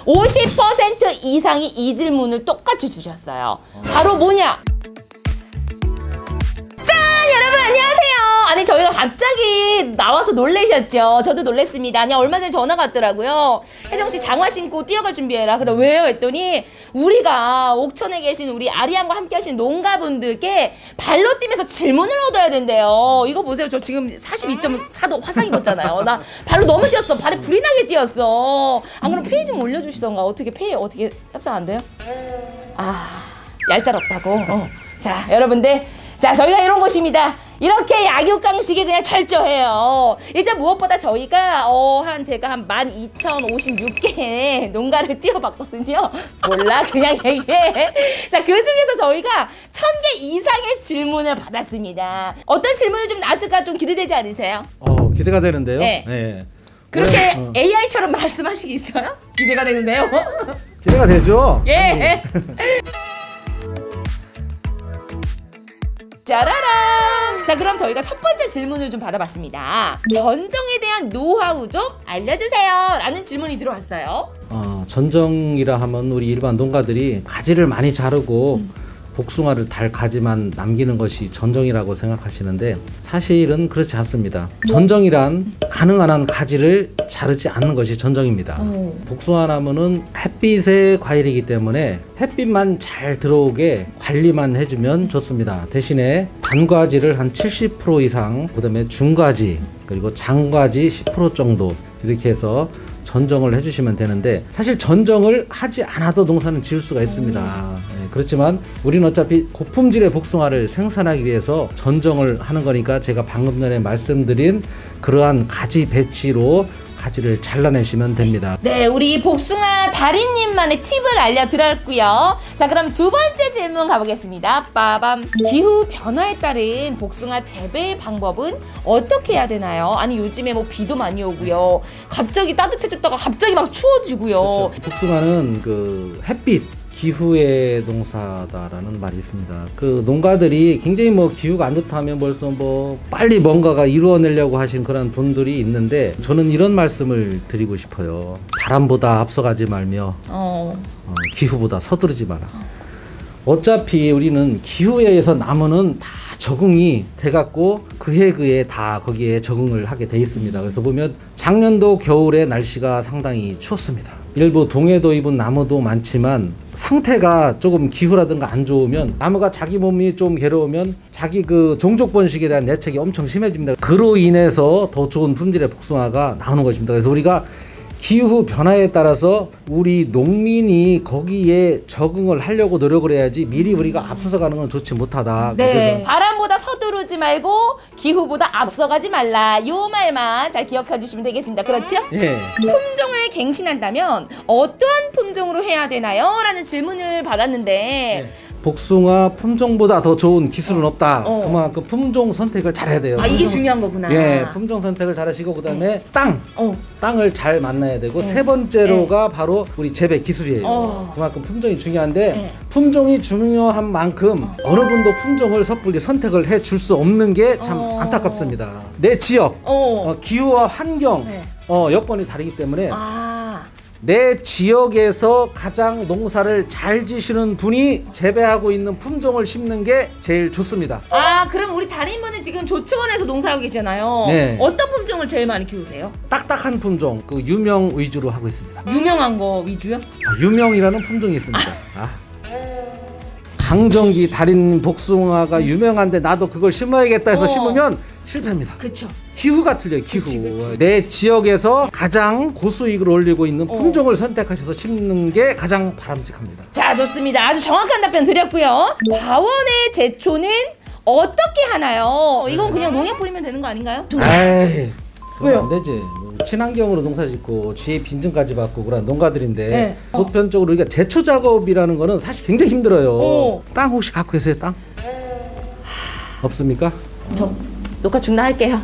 50% 이상이 이 질문을 똑같이 주셨어요. 바로 뭐냐? 짠! 여러분 안녕하세요. 아니 저희가 갑자기 나와서 놀라셨죠? 저도 놀랬습니다. 아니 얼마 전에 전화가 왔더라고요. 혜정씨 장화 신고 뛰어갈 준비해라. 그래 왜요? 했더니 우리가 옥천에 계신 우리 아리안과 함께 하신 농가분들께 발로 뛰면서 질문을 얻어야 된대요. 이거 보세요. 저 지금 42.4도 화상 입었잖아요. 나 발로 너무 뛰었어. 발에 불이 나게 뛰었어. 안 그럼 페이 좀 올려주시던가. 어떻게 페이 어떻게 협상 안 돼요? 아 얄짤없다고. 자 여러분들, 자 저희가 이런 곳입니다. 이렇게 약육강식이 그냥 철저해요. 일단 무엇보다 저희가 제가 한 12,056개의 농가를 뛰어봤거든요. 몰라 그냥 얘기해. 자 그중에서 저희가 1,000개 이상의 질문을 받았습니다. 어떤 질문이 좀 나왔을까 좀 기대되지 않으세요? 기대가 되는데요. 네. 네. 그렇게 AI처럼 말씀하시겠어요? 기대가 되는데요. 기대가 되죠. 예. 짜라란! 자 그럼 저희가 첫 번째 질문을 좀 받아봤습니다. 전정에 대한 노하우 좀 알려주세요 라는 질문이 들어왔어요. 전정이라 하면 우리 일반 농가들이 가지를 많이 자르고 복숭아를 달 가지만 남기는 것이 전정이라고 생각하시는데 사실은 그렇지 않습니다. 전정이란 가능한 한 가지를 자르지 않는 것이 전정입니다. 복숭아 나무는 햇빛의 과일이기 때문에 햇빛만 잘 들어오게 관리만 해주면 좋습니다. 대신에 단과지를 한 70% 이상, 그 다음에 중과지, 그리고 장과지 10% 정도 이렇게 해서 전정을 해주시면 되는데, 사실 전정을 하지 않아도 농사는 지을 수가 있습니다. 네, 그렇지만 우리는 어차피 고품질의 복숭아를 생산하기 위해서 전정을 하는 거니까 제가 방금 전에 말씀드린 그러한 가지 배치로 가지를 잘라내시면 됩니다. 네, 우리 복숭아 달인님만의 팁을 알려드렸고요. 자, 그럼 두 번째 질문 가보겠습니다. 빠밤. 기후 변화에 따른 복숭아 재배 방법은 어떻게 해야 되나요? 아니 요즘에 뭐 비도 많이 오고요. 갑자기 따뜻해졌다가 갑자기 막 추워지고요. 그렇죠. 복숭아는 그 햇빛 기후의 농사다라는 말이 있습니다. 그 농가들이 굉장히 뭐 기후가 안 좋다면 벌써 뭐 빨리 뭔가가 이루어내려고 하신 그런 분들이 있는데, 저는 이런 말씀을 드리고 싶어요. 바람보다 앞서가지 말며 기후보다 서두르지 마라. 어차피 우리는 기후에 의해서 나무는 다 적응이 돼갖고 그해 다 거기에 적응을 하게 돼 있습니다. 그래서 보면 작년도 겨울에 날씨가 상당히 추웠습니다. 일부 동해도 입은 나무도 많지만 상태가 조금 기후라든가 안 좋으면 나무가 자기 몸이 좀 괴로우면 자기 그 종족 번식에 대한 내책이 엄청 심해집니다. 그로 인해서 더 좋은 품질의 복숭아가 나오는 것입니다. 그래서 우리가 기후 변화에 따라서 우리 농민이 거기에 적응을 하려고 노력을 해야지 미리 우리가 앞서서 가는 건 좋지 못하다. 네, 그래서 바람보다 서두르지 말고 기후보다 앞서가지 말라. 요 말만 잘 기억해 주시면 되겠습니다. 그렇죠? 예. 품종을 갱신한다면 어떠한 품종으로 해야 되나요? 라는 질문을 받았는데 네. 복숭아 품종보다 더 좋은 기술은 없다. 그만큼 품종 선택을 잘해야 돼요. 아 이게 중요한 거구나. 예, 품종 선택을 잘하시고 그다음에 땅을 잘 만나야 되고 세 번째로가 바로 우리 재배 기술이에요. 그만큼 품종이 중요한데 품종이 중요한 만큼 어느 분도 품종을 섣불리 선택을 해줄 수 없는 게 참 안타깝습니다. 내 지역, 기후와 환경, 여건이 다르기 때문에 내 지역에서 가장 농사를 잘 지시는 분이 재배하고 있는 품종을 심는 게 제일 좋습니다. 아 그럼 우리 달인분은 지금 조치원에서 농사하고 계시잖아요. 네. 어떤 품종을 제일 많이 키우세요? 딱딱한 품종, 그 유명 위주로 하고 있습니다. 유명한 거 위주요? 유명이라는 품종이 있습니다. 강정기 달인 복숭아가 유명한데 나도 그걸 심어야겠다 해서 심으면 실패입니다. 그렇죠. 기후가 틀려요. 기후. 그치. 내 지역에서 가장 고수익을 올리고 있는 품종을 선택하셔서 심는 게 가장 바람직합니다. 자 좋습니다. 아주 정확한 답변 드렸고요. 과원의 제초는 어떻게 하나요? 이건 그냥 농약 뿌리면 되는 거 아닌가요? 에이, 왜요? 안 되지. 친환경으로 농사 짓고 GAP 인증까지 받고 그런 농가들인데 보편적으로 우리가 제초 작업이라는 거는 사실 굉장히 힘들어요. 땅 혹시 갖고 계세요? 땅? 없습니까? 저 녹화 중단할게요.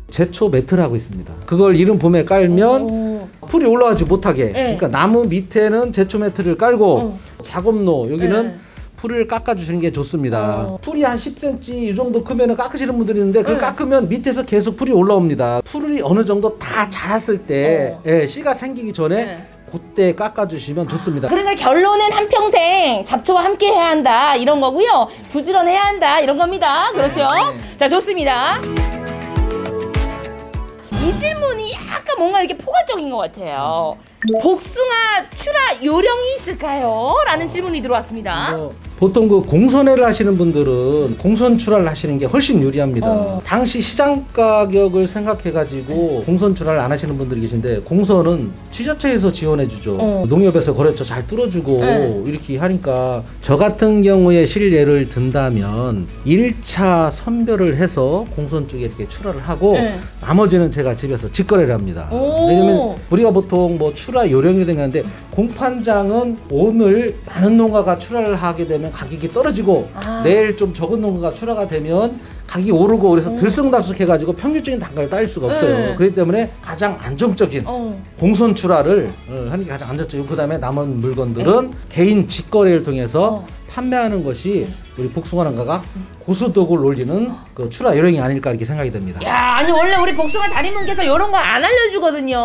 제초 매트라고 있습니다. 그걸 이른 봄에 깔면 풀이 올라가지 못하게. 그러니까 나무 밑에는 제초 매트를 깔고 작업로 여기는 풀을 깎아주시는 게 좋습니다. 풀이 한 10cm 이 정도 크면 깎으시는 분들이 있는데 그걸 깎으면 밑에서 계속 풀이 올라옵니다. 풀이 어느 정도 다 자랐을 때 씨가 생기기 전에 그때 깎아주시면 좋습니다. 그러니까 결론은 한평생 잡초와 함께 해야 한다 이런 거고요. 부지런해야 한다 이런 겁니다. 그렇죠? 네. 자, 좋습니다. 이 질문이 약간 뭔가 이렇게 포괄적인 것 같아요. 복숭아 출하 요령이 있을까요? 라는 질문이 들어왔습니다. 보통 그 공선회를 하시는 분들은 공선 출하를 하시는 게 훨씬 유리합니다. 당시 시장 가격을 생각해가지고 공선 출하를 안 하시는 분들이 계신데, 공선은 취저처에서 지원해주죠. 농협에서 거래처 잘 뚫어주고 이렇게 하니까, 저 같은 경우에 실예를 든다면 1차 선별을 해서 공선 쪽에 이렇게 출하를 하고 나머지는 제가 집에서 직거래를 합니다. 왜냐면 우리가 보통 뭐 출하 요령이 되는데, 공판장은 오늘 많은 농가가 출하를 하게 되면 가격이 떨어지고 내일 좀 적은 농가가 출하가 되면 가격이 오르고, 그래서 들쑥날쑥해가지고 평균적인 단가를 따일 수가 없어요. 그렇기 때문에 가장 안정적인 공선 출하를 하는 게 가장 안정적이고, 그 다음에 남은 물건들은 개인 직거래를 통해서 판매하는 것이 우리 복숭아 농가가 고수덕을 올리는 그 출하 요령이 아닐까 이렇게 생각이 됩니다. 야, 아니 원래 우리 복숭아 달인분께서 이런 거 안 알려주거든요.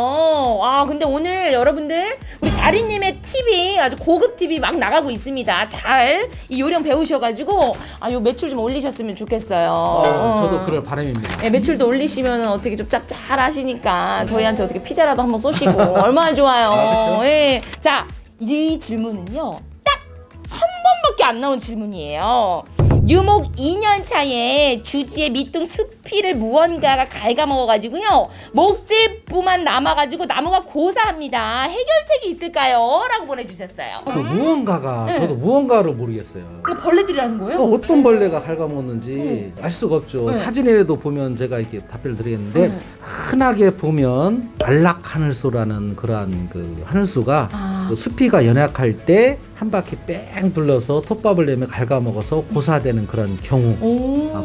아, 근데 오늘 여러분들 우리 달인님의 팁이 아주 고급 팁이 막 나가고 있습니다. 잘 이 요령 배우셔가지고 요 매출 좀 올리셨으면 좋겠어요. 저도 그럴 바람입니다. 네, 매출도 올리시면 어떻게 좀 짭짤하시니까 저희한테 어떻게 피자라도 한번 쏘시고 얼마나 좋아요. 그렇죠? 네. 자, 이 질문은요 딱 한 번밖에 안 나온 질문이에요. 유목 2년 차에 주지의 밑둥 숲이를 무언가가 갉아먹어가지고요 목질부만 남아가지고 나무가 고사합니다. 해결책이 있을까요? 라고 보내주셨어요. 그 무언가가 저도 무언가를 모르겠어요. 이거 벌레들이라는 거예요? 어떤 벌레가 갉아먹는지 알 수가 없죠. 사진이라도 보면 제가 이렇게 답변을 드리겠는데, 흔하게 보면 안락하늘소라는 그러한 그 하늘소가 그 숲이가 연약할 때 한 바퀴 뺑 둘러서 톱밥을 내며 갉아먹어서 고사되는 그런 경우,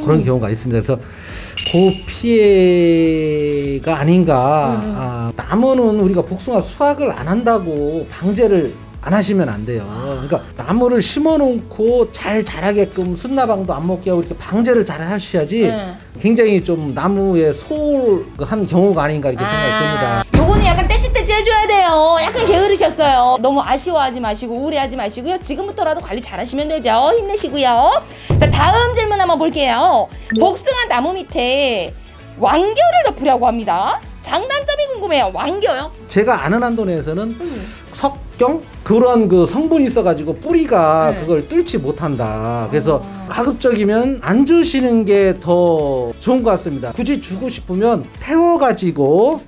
그런 경우가 있습니다. 그래서 그 피해가 아닌가. 나무는 우리가 복숭아 수확을 안 한다고 방제를 안 하시면 안 돼요. 그러니까 나무를 심어놓고 잘 자라게끔 순나방도 안 먹게 하고 이렇게 방제를 잘 하셔야지 굉장히 좀 나무에 소홀한 경우가 아닌가 이렇게 생각이 듭니다. 요거는 약간 떼찌떼찌 해줘야 돼요. 약간 게으르셨어요. 너무 아쉬워하지 마시고 우울해하지 마시고요. 지금부터라도 관리 잘 하시면 되죠. 힘내시고요. 자, 다음 질문 한번 볼게요. 복숭아 나무 밑에 왕겨를 덮으려고 합니다. 장단점이 궁금해요. 왕겨요? 제가 아는 한도 내에서는 석경? 그런 그 성분이 있어가지고 뿌리가 그걸 뚫지 못한다. 그래서 가급적이면 안 주시는 게 더 좋은 것 같습니다. 굳이 주고 싶으면 태워가지고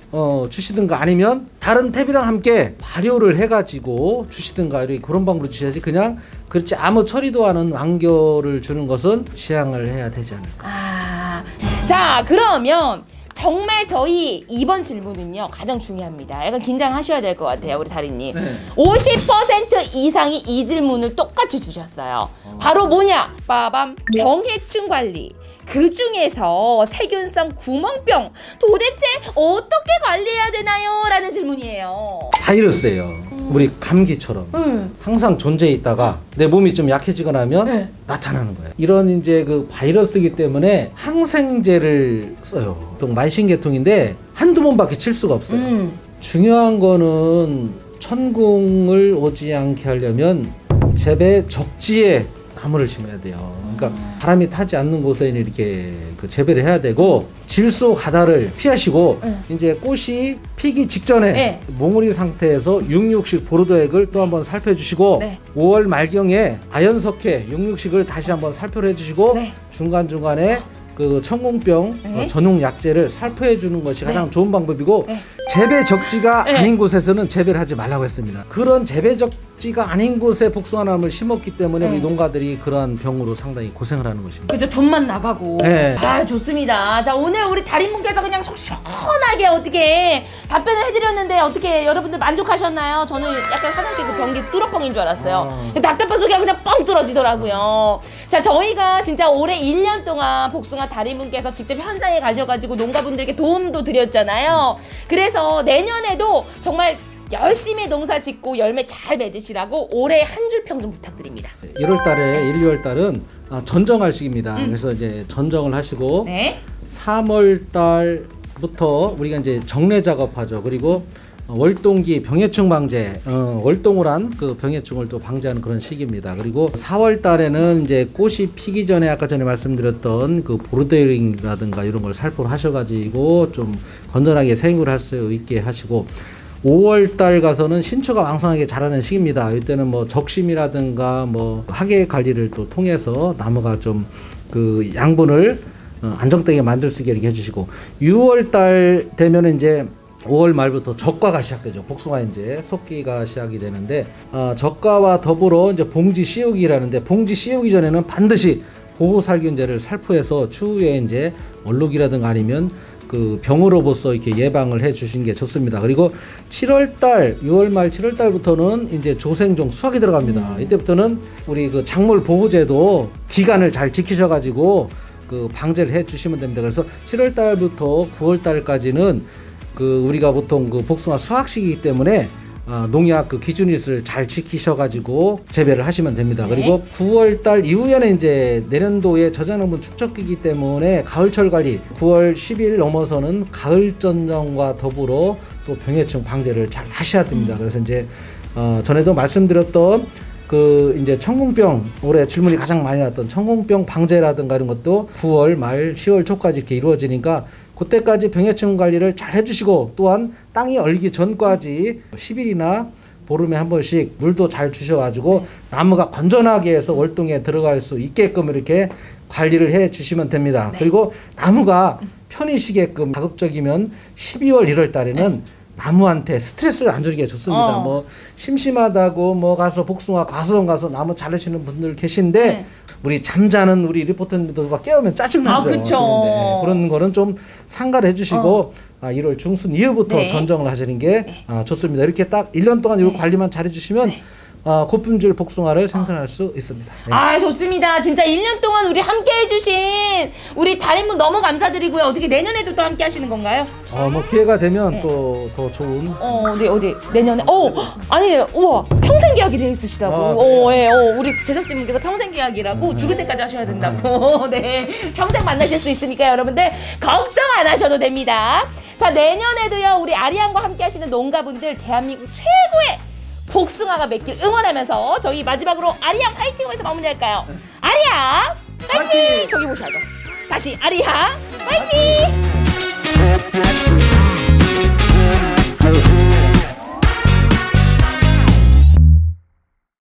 주시든가, 아니면 다른 탭이랑 함께 발효를 해가지고 주시든가, 이렇게 그런 방법으로 주셔야지, 그냥 그렇지 아무 처리도 않은 왕겨를 주는 것은 지양을 해야 되지 않을까. 자, 그러면 정말 저희 이번 질문은요 가장 중요합니다. 약간 긴장하셔야 될 것 같아요, 우리 달인님. 50% 이상이 이 질문을 똑같이 주셨어요. 바로 뭐냐? 빠밤, 병해충 관리. 그 중에서 세균성 구멍병 도대체 어떻게 관리해야 되나요? 라는 질문이에요. 바이러스예요. 우리 감기처럼 항상 존재해 있다가 내 몸이 좀 약해지거나 하면 나타나는 거예요. 이런 이제 그 바이러스이기 때문에 항생제를 써요. 보통 만신계통인데 한두 번밖에 칠 수가 없어요. 중요한 거는 천공을 오지 않게 하려면 재배 적지에 나무를 심어야 돼요. 그러니까 바람이 타지 않는 곳에 이렇게 그 재배를 해야 되고, 질소 가다를 피하시고 이제 꽃이 피기 직전에 몽우리 상태에서 666 보르도액을 또 한번 살펴주시고 5월 말경에 아연석회 666을 다시 한번 살포를 해주시고 중간중간에 그 천공병 전용 약제를 살포해 주는 것이 가장 좋은 방법이고, 재배 적지가 아닌 곳에서는 재배를 하지 말라고 했습니다. 그런 재배 적지가 아닌 곳에 복숭아나무를 심었기 때문에 우리 농가들이 그러한 병으로 상당히 고생을 하는 것입니다. 그죠, 돈만 나가고. 아, 좋습니다. 자, 오늘 우리 달인분께서 그냥 속 시원하게 어떻게 답변을 해드렸는데 어떻게 여러분들 만족하셨나요? 저는 약간 화장실 그 변기 뚫어뻥인 줄 알았어요. 답답한 소리가 그냥 뻥 뚫어지더라고요. 자, 저희가 진짜 올해 1년 동안 복숭아 달인분께서 직접 현장에 가셔가지고 농가분들께 도움도 드렸잖아요. 그래서 내년에도 정말 열심히 농사 짓고 열매 잘 맺으시라고 올해 한 줄 평 좀 부탁드립니다. 1월 달에 1, 2월 달은 전정할 시기입니다. 그래서 이제 전정을 하시고 3월 달부터 우리가 이제 정례 작업하죠. 그리고 월동기 병해충 방제, 월동을 한 그 병해충을 또 방지하는 그런 시기입니다. 그리고 4월 달에는 이제 꽃이 피기 전에 아까 전에 말씀드렸던 그 보르데링이라든가 이런 걸 살포를 하셔가지고 좀 건전하게 생육을 할 수 있게 하시고 5월 달 가서는 신초가 왕성하게 자라는 시기입니다. 이때는 뭐 적심이라든가 뭐 하계 관리를 또 통해서 나무가 좀 그 양분을 안정되게 만들 수 있게 이렇게 해주시고 6월 달 되면은 이제 5월 말부터 적과가 시작되죠. 복숭아 이제 속기가 시작이 되는데 적과와 더불어 이제 봉지 씌우기라는데 봉지 씌우기 전에는 반드시 보호살균제를 살포해서 추후에 이제 얼룩이라든가 아니면 그 병으로부터 이렇게 예방을 해 주신 게 좋습니다. 그리고 7월 달, 6월 말 7월 달부터는 이제 조생종 수확이 들어갑니다. 이때부터는 우리 그 작물 보호제도 기간을 잘 지키셔 가지고 그 방제를 해 주시면 됩니다. 그래서 7월 달부터 9월 달까지는 그 우리가 보통 그 복숭아 수확 시기이기 때문에 농약 그 기준일을 잘 지키셔가지고 재배를 하시면 됩니다. 네. 그리고 9월달 이후에는 이제 내년도에 저장농분 축적기이기 때문에 가을철 관리 9월 10일 넘어서는 가을 전정과 더불어 또 병해충 방제를 잘 하셔야 됩니다. 그래서 이제 전에도 말씀드렸던 그 이제 청궁병 올해 질문이 가장 많이 왔던 청궁병 방제라든가 이런 것도 9월 말 10월 초까지 이렇게 이루어지니까 그때까지 병해충 관리를 잘 해주시고 또한 땅이 얼기 전까지 10일이나 보름에 한 번씩 물도 잘 주셔가지고 나무가 건전하게 해서 월동에 들어갈 수 있게끔 이렇게 관리를 해 주시면 됩니다. 그리고 나무가 편히 쉬게끔 가급적이면 12월 1월 달에는 나무한테 스트레스를 안 주는 게 좋습니다. 뭐 심심하다고 뭐 가서 복숭아 과수원 가서 나무 자르시는 분들 계신데 우리 잠자는 우리 리포터님들과 깨우면 짜증나죠. 그렇죠. 그런 거는 좀 상가를 해주시고 1월 중순 이후부터 전정을 하시는 게 좋습니다. 이렇게 딱 1년 동안 이 관리만 잘해주시면 고품질 복숭아를 생산할 수 있습니다. 좋습니다. 진짜 1년 동안 우리 함께 해주신 우리 달인분 너무 감사드리고요. 어떻게 내년에도 또 함께 하시는 건가요? 뭐 기회가 되면 또 더 좋은. 어디 내년에? 아니, 우와, 평생 계약이 되어 있으시다고. 우리 제작진분께서 평생 계약이라고 죽을 때까지 하셔야 된다고. 네, 평생 만나실 수 있으니까 여러분들 걱정 안 하셔도 됩니다. 자, 내년에도요 우리 아리안과 함께 하시는 농가분들 대한민국 최고의 복숭아가 맺길 응원하면서 저희 마지막으로 아리양 화이팅 하면서 마무리할까요? 아리양 화이팅! 저기 보셔야죠. 다시 아리양 화이팅!